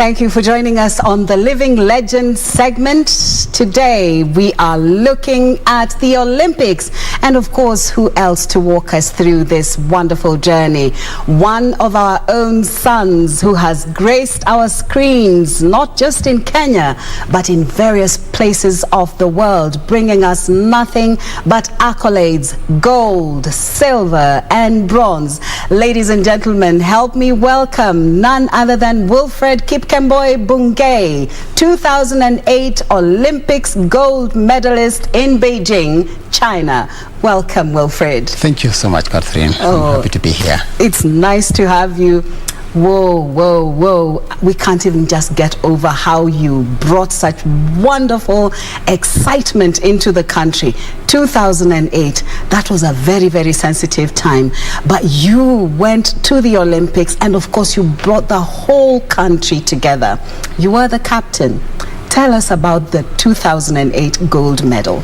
Thank you for joining us on the Living Legends segment. Today, we are looking at the Olympics and, of course, who else to walk us through this wonderful journey. One of our own sons who has graced our screens, not just in Kenya, but in various places of the world, bringing us nothing but accolades, gold, silver, and bronze. Ladies and gentlemen, help me welcome none other than Wilfred Bungei, 2008 Olympics gold medalist in Beijing, China. Welcome, Wilfred. Thank you so much, Catherine. I'm happy to be here. It's nice to have you. Whoa. We can't even just get over how you brought such wonderful excitement into the country. 2008, that was a very, very sensitive time. But you went to the Olympics and, of course, you brought the whole country together. You were the captain. Tell us about the 2008 gold medal.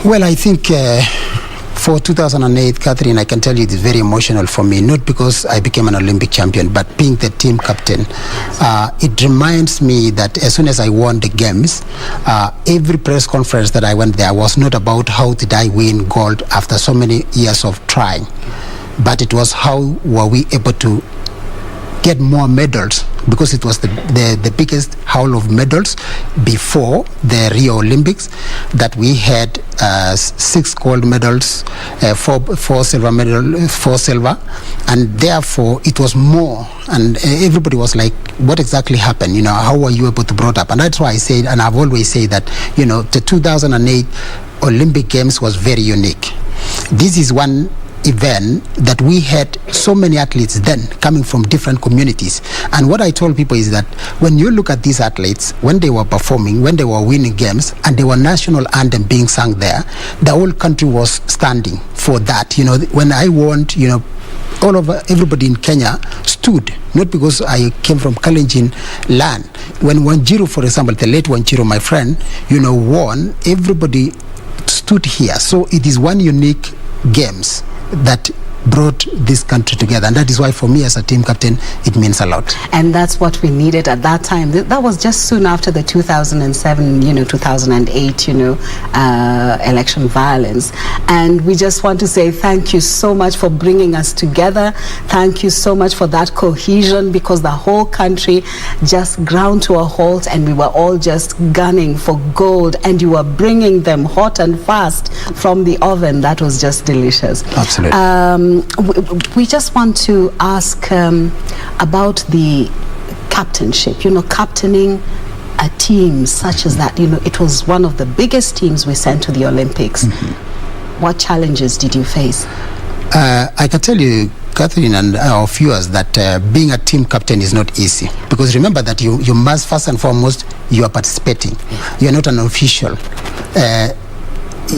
Well, I think for 2008, Catherine, I can tell you it's very emotional for me, not because I became an Olympic champion, but being the team captain. It reminds me that as soon as I won the games, every press conference that I went there was not about how did I win gold after so many years of trying, but it was how were we able to get more medals, because it was the biggest haul of medals before the Rio Olympics, that we had 6 gold medals, 4 silver medals, 4 silver, and therefore it was more, and everybody was like, what exactly happened? How were you able to brought up? And that's why I said, and I've always said that, the 2008 Olympic Games was very unique. This is one event that we had so many athletes then coming from different communities. And what I told people is that when you look at these athletes, when they were performing, when they were winning games, and there were national anthem being sung there, the whole country was standing for that. When I won, all over everybody in Kenya stood, not because I came from Kalenjin land. When Wanjiru, for example, the late Wanjiru, my friend, won, everybody stood here. So it is one unique games that brought this country together, and that is why for me as a team captain it means a lot. And that's what we needed at that time. That was just soon after the 2007 2008 election violence, and we just want to say thank you so much for bringing us together. Thank you so much for that cohesion, because the whole country just ground to a halt and we were all just gunning for gold, and you were bringing them hot and fast from the oven. That was just delicious. Absolutely. We just want to ask about the captainship, captaining a team such as that. It was one of the biggest teams we sent to the Olympics. Mm-hmm. What challenges did you face? I can tell you, Catherine, and our viewers, that being a team captain is not easy, because remember that you must, first and foremost, you are participating. Yeah. You are not an official.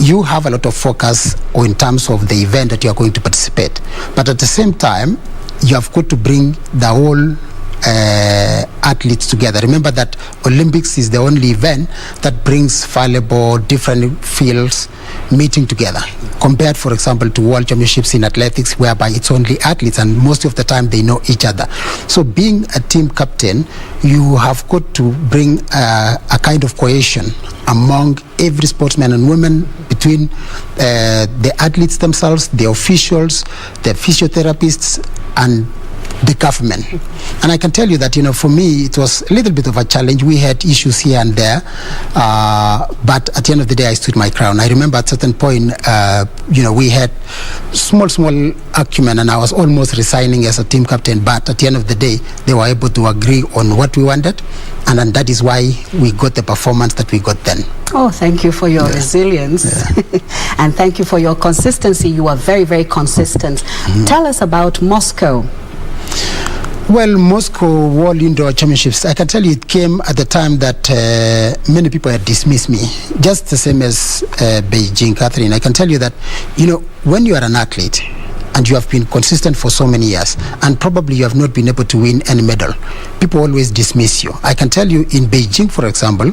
You have a lot of focus in terms of the event that you are going to participate, but at the same time you have got to bring the whole athletes together. Remember that Olympics is the only event that brings volleyball, different fields meeting together, compared, for example, to World Championships in athletics, whereby it's only athletes and most of the time they know each other. So being a team captain, you have got to bring a kind of cohesion among every sportsman and women, between the athletes themselves, the officials, the physiotherapists, and the government. And I can tell you that, for me, it was a little bit of a challenge. We had issues here and there, but at the end of the day, I stood my ground. I remember at a certain point, we had small argument, and I was almost resigning as a team captain, but at the end of the day, they were able to agree on what we wanted, and then that is why we got the performance that we got then. Oh, thank you for your resilience. Yeah. And thank you for your consistency. You are very, very consistent. Mm-hmm. Tell us about Moscow. Well, Moscow World Indoor Championships, I can tell you it came at the time that many people had dismissed me, just the same as Beijing, Catherine. I can tell you that, when you are an athlete and you have been consistent for so many years, and probably you have not been able to win any medal, people always dismiss you. I can tell you in Beijing, for example,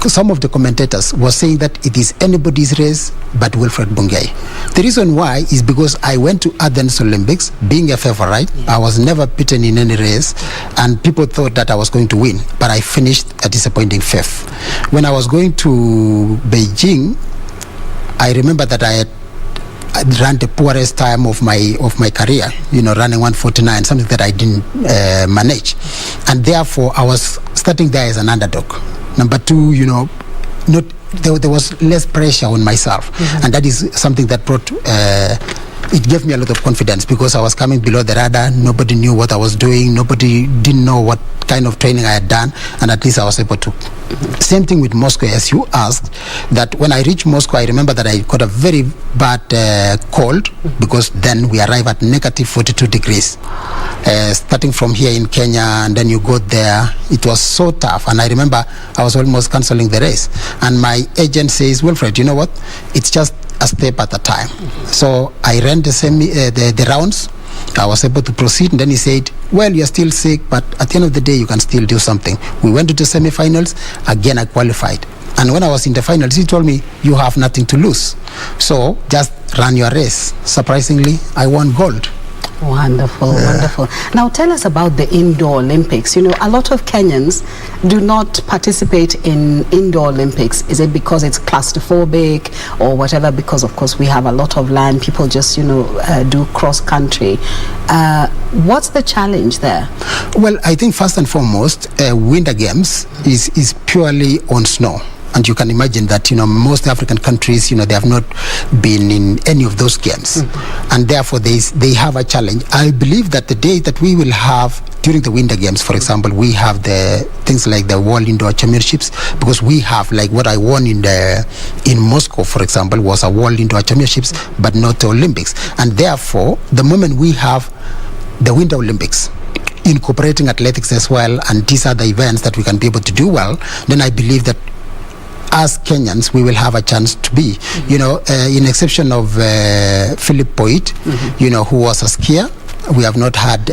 some of the commentators were saying that it is anybody's race but Wilfred Bungei. The reason why is because I went to Athens Olympics being a favorite. I was never beaten in any race, and people thought that I was going to win, but I finished a disappointing 5th. When I was going to Beijing, I remember that I ran the poorest time of my career, running 1:49, something that I didn't manage, and therefore I was starting there as an underdog. Number 2, there was less pressure on myself, and that is something that brought it gave me a lot of confidence, because I was coming below the radar. Nobody knew what I was doing. Nobody didn't know what kind of training I had done, and at least I was able to. Same thing with Moscow, as you asked, that when I reached Moscow, I remember that I got a very bad cold, because then we arrive at negative 42 degrees. Starting from here in Kenya, and then you go there, it was so tough. And I remember I was almost cancelling the race. And my agent says, Wilfred, you know what? It's just a step at a time. So I ran the rounds. I was able to proceed, and then he said, well, you're still sick, but at the end of the day, you can still do something. We went to the semi-finals. Again, I qualified. And when I was in the finals, he told me, you have nothing to lose. So just run your race. Surprisingly, I won gold. Wonderful, wonderful. Now tell us about the indoor Olympics. A lot of Kenyans do not participate in indoor Olympics. Is it because it's claustrophobic or whatever? Because of course we have a lot of land. People just, do cross country. What's the challenge there? Well, I think first and foremost, Winter Games is purely on snow. And you can imagine that, most African countries, they have not been in any of those games. And therefore, they have a challenge. I believe that the day that we will have, during the Winter Games, for example, we have the things like the World Indoor Championships, because we have, like what I won in Moscow, for example, was a World Indoor Championships, but not the Olympics. And therefore, the moment we have the Winter Olympics, incorporating athletics as well, and these other events that we can be able to do well, then I believe that as Kenyans, we will have a chance to be, in exception of Philip Poit, who was a skier. We have not had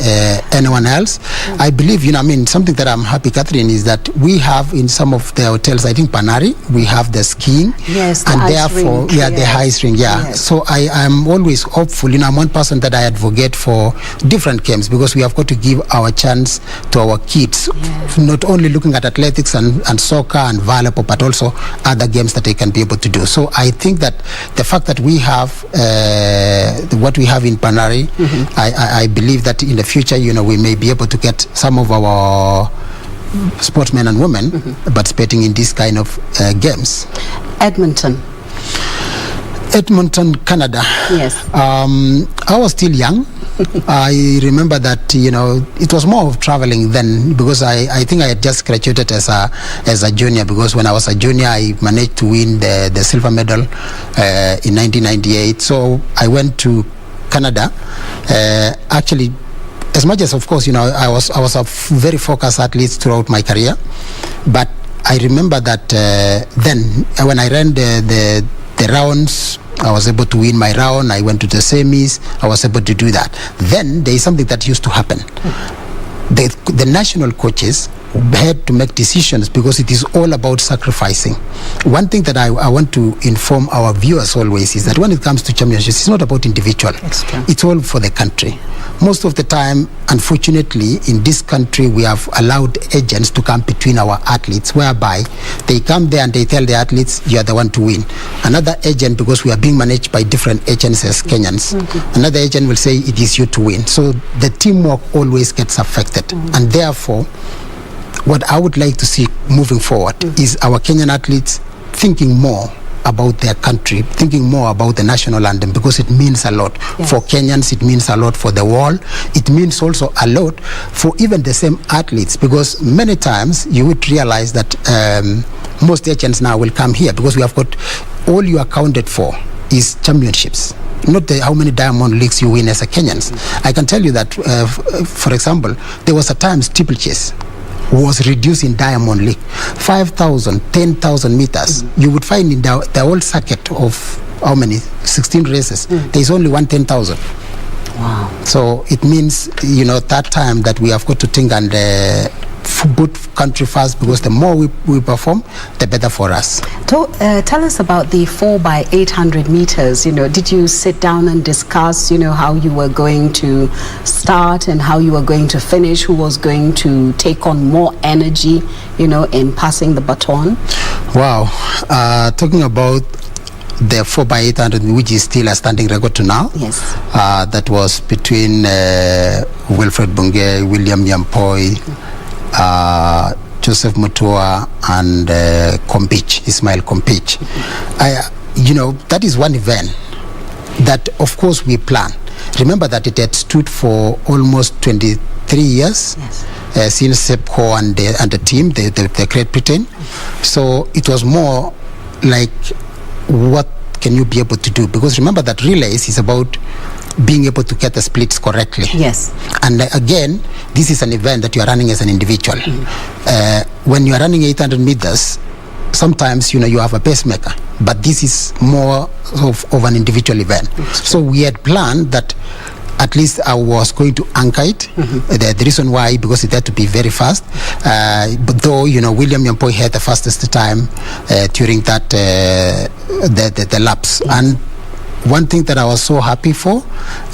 anyone else. I believe, something that I'm happy, Catherine, is that we have in some of the hotels, I think Panari, we have the skiing. Yes, the and ice therefore, rink. the ice rink, Yes. So I am always hopeful. I'm one person that I advocate for different games, because we have got to give our chance to our kids, not only looking at athletics and soccer and volleyball, but also other games that they can be able to do. So I think that the fact that we have what we have in Panari, I believe that in the future, we may be able to get some of our sportsmen and women participating in this kind of games. Edmonton, Canada. Yes. I was still young. I remember that, it was more of traveling then, because I think I had just graduated as a junior, because when I was a junior, I managed to win the silver medal in 1998. So I went to Canada. Actually, as much as, of course, I was a very focused athlete throughout my career, but I remember that then when I ran the rounds, I was able to win my round. I went to the semis. I was able to do that. Then there is something that used to happen. The national coaches had to make decisions, because it is all about sacrificing. One thing that I want to inform our viewers always is that when it comes to championships, it's not about individual. It's all for the country. Most of the time, unfortunately, in this country, we have allowed agents to come between our athletes, whereby they come there and they tell the athletes, you are the one to win. Another agent, because we are being managed by different agents as Kenyans, another agent will say it is you to win. So the teamwork always gets affected. And therefore, what I would like to see moving forward is our Kenyan athletes thinking more about their country, thinking more about the national anthem, because it means a lot. Yes. For Kenyans, it means a lot for the world. It means also a lot for even the same athletes, because many times you would realize that most agents now will come here, because we have got, all you are counted for is championships, not how many diamond leagues you win as a Kenyans. I can tell you that, for example, there was a time steeplechase was reduced in Diamond League. 5,000, 10,000 meters. You would find in the whole circuit of how many? 16 races. There is only 10,000. Wow. So it means, that time that we have got to think and put country first, because the more we perform, the better for us. Tell us about the 4x800 meters. Did you sit down and discuss, how you were going to start and how you were going to finish, who was going to take on more energy, in passing the baton? Wow. Talking about the 4x800, which is still a standing record to now. Yes. That was between Wilfred Bungei, William Nyampoi, Joseph Mutua, and Ismail Kompich. That is one event that, of course, we plan. Remember that it had stood for almost 23 years. Yes. Since Sepco and the team, the Great Britain. So it was more like, what can you be able to do? Because remember that relays is about being able to get the splits correctly. Yes. And again, this is an event that you are running as an individual. When you are running 800 meters, sometimes you have a pacemaker, but this is more of an individual event. So we had planned that at least I was going to anchor it. The reason why, because it had to be very fast. But though, William Nyampoi had the fastest time during that the laps. And one thing that I was so happy for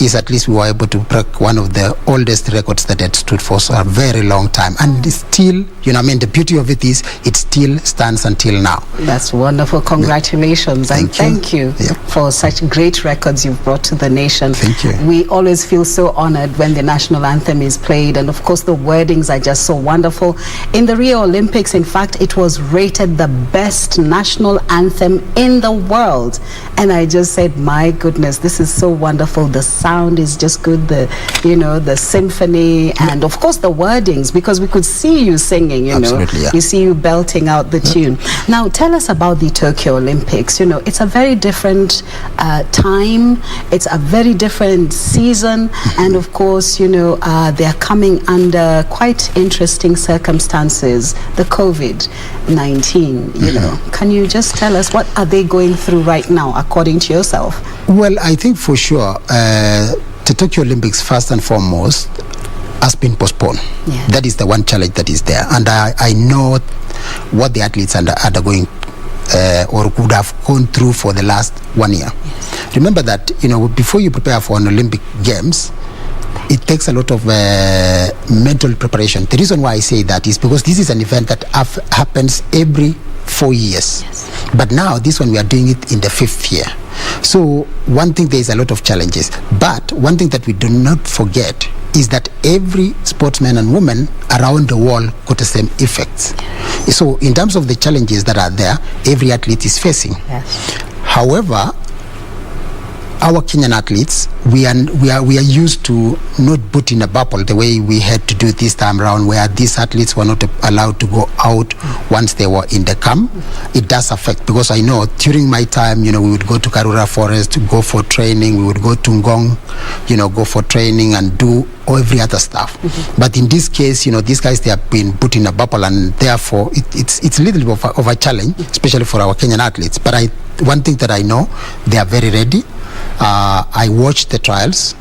is at least we were able to break one of the oldest records that had stood for a very long time. And it's still, the beauty of it is it still stands until now. That's wonderful. Congratulations. Thank you for such great records you've brought to the nation. Thank you. We always feel so honored when the national anthem is played. And of course, the wordings are just so wonderful. In the Rio Olympics, in fact, it was rated the best national anthem in the world. And I just said, my goodness, this is so wonderful. The sound is just good, the symphony, and of course the wordings, because we could see you singing, Absolutely, yeah. We see you belting out the tune. Now tell us about the Tokyo Olympics. It's a very different time, it's a very different season, and of course, they're coming under quite interesting circumstances, the COVID-19, Can you just tell us, what are they going through right now, according to yourself? Well, I think for sure, the Tokyo Olympics, first and foremost, has been postponed. Yeah. That is the one challenge that is there. And I know what the athletes are undergoing or could have gone through for the last 1 year. Yes. Remember that, before you prepare for an Olympic Games, it takes a lot of mental preparation. The reason why I say that is because this is an event that happens every 4 years. Yes. But now, this one, we are doing it in the 5th year. So one thing, there is a lot of challenges. But one thing that we do not forget is that every sportsman and woman around the world got the same effects. So in terms of the challenges that are there, every athlete is facing. Yes. However, our Kenyan athletes, we are used to not put in a bubble the way we had to do this time around, where these athletes were not allowed to go out once they were in the camp. It does affect, because I know during my time, we would go to Karura Forest to go for training. We would go to Ngong, go for training and do every other stuff. But in this case, these guys, they have been put in a bubble, and therefore it's a little bit of a challenge, especially for our Kenyan athletes. But one thing that I know, they are very ready. I watched the trials,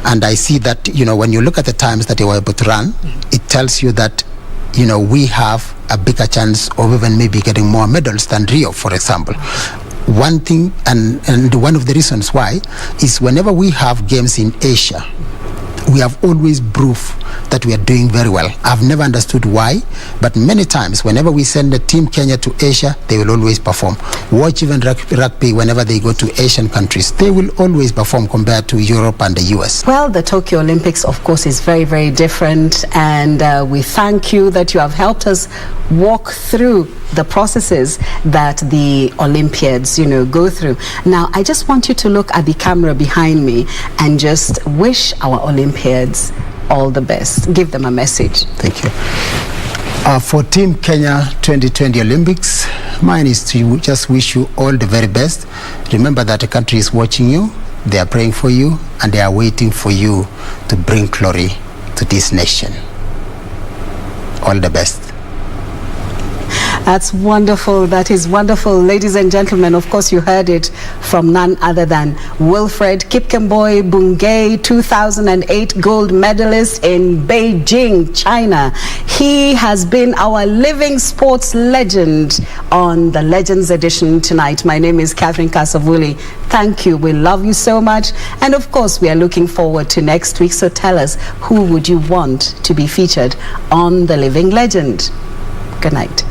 and I see that, when you look at the times that they were able to run, it tells you that, we have a bigger chance of even maybe getting more medals than Rio, for example. One thing, and one of the reasons why, is whenever we have games in Asia, we have always proved that we are doing very well. I've never understood why, but many times whenever we send a team Kenya to Asia, they will always perform. Watch even rugby, whenever they go to Asian countries, they will always perform compared to Europe and the US. Well, the Tokyo Olympics, of course, is very, very different, and we thank you that you have helped us walk through the processes that the Olympiads, go through. Now, I just want you to look at the camera behind me and just wish our Olympiads all the best. Give them a message. Thank you. For Team Kenya 2020 Olympics, mine is to just wish you all the very best. Remember that the country is watching you, they are praying for you, and they are waiting for you to bring glory to this nation. All the best. That's wonderful. That is wonderful. Ladies and gentlemen, of course, you heard it from none other than Wilfred Bungei, 2008 gold medalist in Beijing, China. He has been our living sports legend on the Legends Edition tonight. My name is Catherine Kasavuli. Thank you. We love you so much. And of course, we are looking forward to next week. So tell us, who would you want to be featured on The Living Legend? Good night.